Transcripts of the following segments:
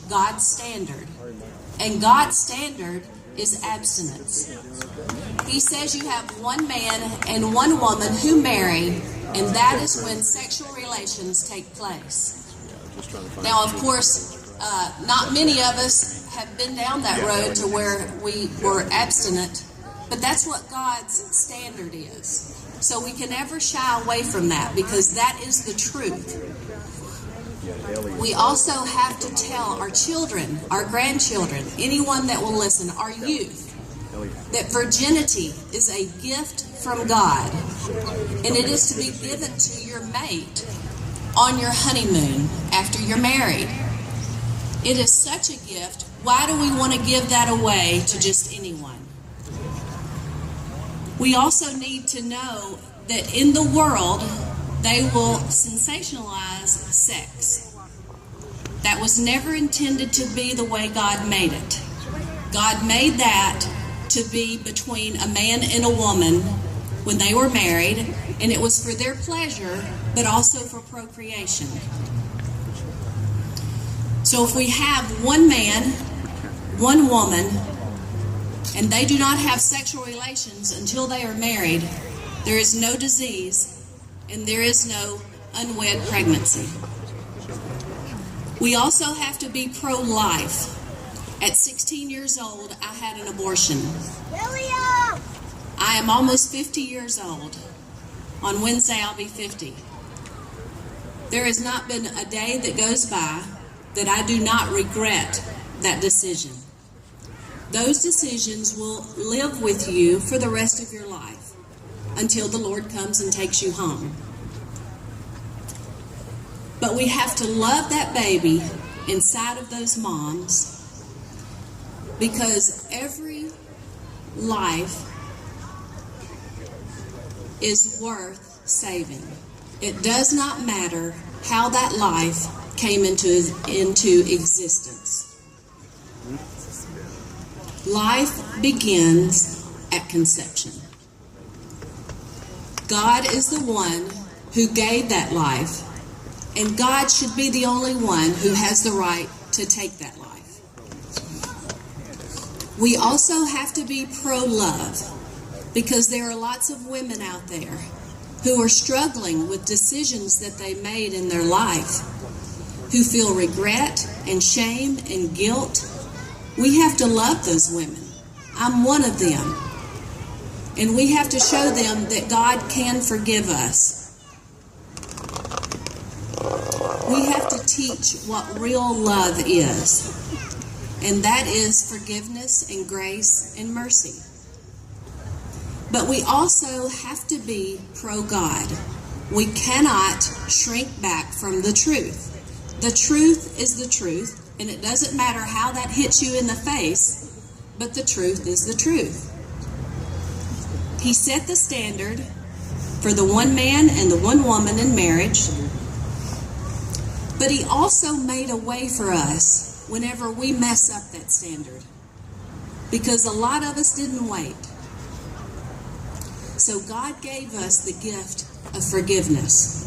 God's standard. And God's standard is abstinence. He says you have one man and one woman who marry, and that is when sexual relations take place. Now, of course, not many of us have been down that road to where we were abstinent, but that's what God's standard is. So we can never shy away from that, because that is the truth. We also have to tell our children, our grandchildren, anyone that will listen, our youth, that virginity is a gift from God, and it is to be given to your mate on your honeymoon after you're married. It is such a gift. Why do we want to give that away to just anyone? We also need to know that in the world, they will sensationalize sex. That was never intended to be the way God made it. God made that to be between a man and a woman when they were married, and it was for their pleasure, but also for procreation. So if we have one man, one woman, and they do not have sexual relations until they are married, there is no disease and there is no unwed pregnancy. We also have to be pro-life. At 16 years old, I had an abortion. I am almost 50 years old. On Wednesday, I'll be 50. There has not been a day that goes by that I do not regret that decision. Those decisions will live with you for the rest of your life until the Lord comes and takes you home. But we have to love that baby inside of those moms, because every life is worth saving. It does not matter how that life came into existence. Life begins at conception. God is the one who gave that life, and God should be the only one who has the right to take that life. We also have to be pro-love, because there are lots of women out there who are struggling with decisions that they made in their life, who feel regret and shame and guilt. We have to love those women. I'm one of them. And we have to show them that God can forgive us. We have to teach what real love is. And that is forgiveness and grace and mercy. But we also have to be pro-God. We cannot shrink back from the truth. The truth is the truth, and it doesn't matter how that hits you in the face, but the truth is the truth. He set the standard for the one man and the one woman in marriage, but he also made a way for us whenever we mess up that standard, because a lot of us didn't wait. So God gave us the gift of forgiveness.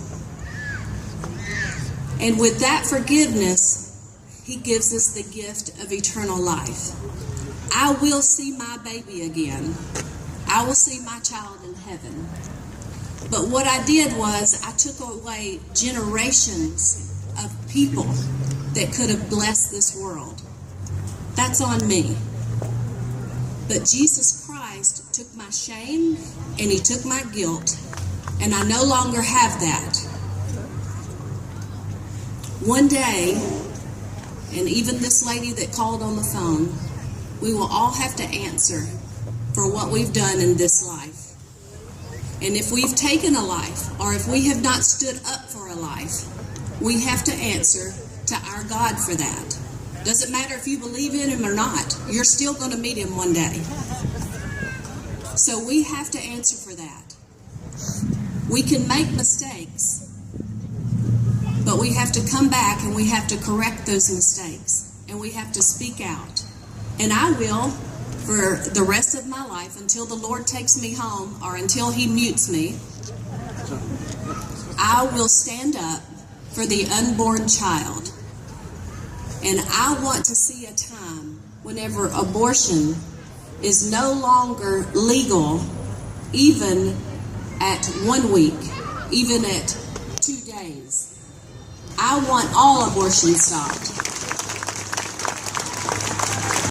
And with that forgiveness, he gives us the gift of eternal life. I will see my baby again. I will see my child in heaven. But what I did was I took away generations of people that could have blessed this world. That's on me. But Jesus Christ took my shame and he took my guilt, and I no longer have that. One day, and even this lady that called on the phone, we will all have to answer for what we've done in this life. And if we've taken a life, or if we have not stood up for a life, we have to answer to our God for that. Doesn't matter if you believe in him or not, you're still going to meet him one day. So we have to answer for that. We can make mistakes, but we have to come back and we have to correct those mistakes, and we have to speak out. And I will for the rest of my life until the Lord takes me home, or until he mutes me. I will stand up for the unborn child. And I want to see a time whenever abortion is no longer legal, even at 1 week, even at 2 days. I want all abortion stopped.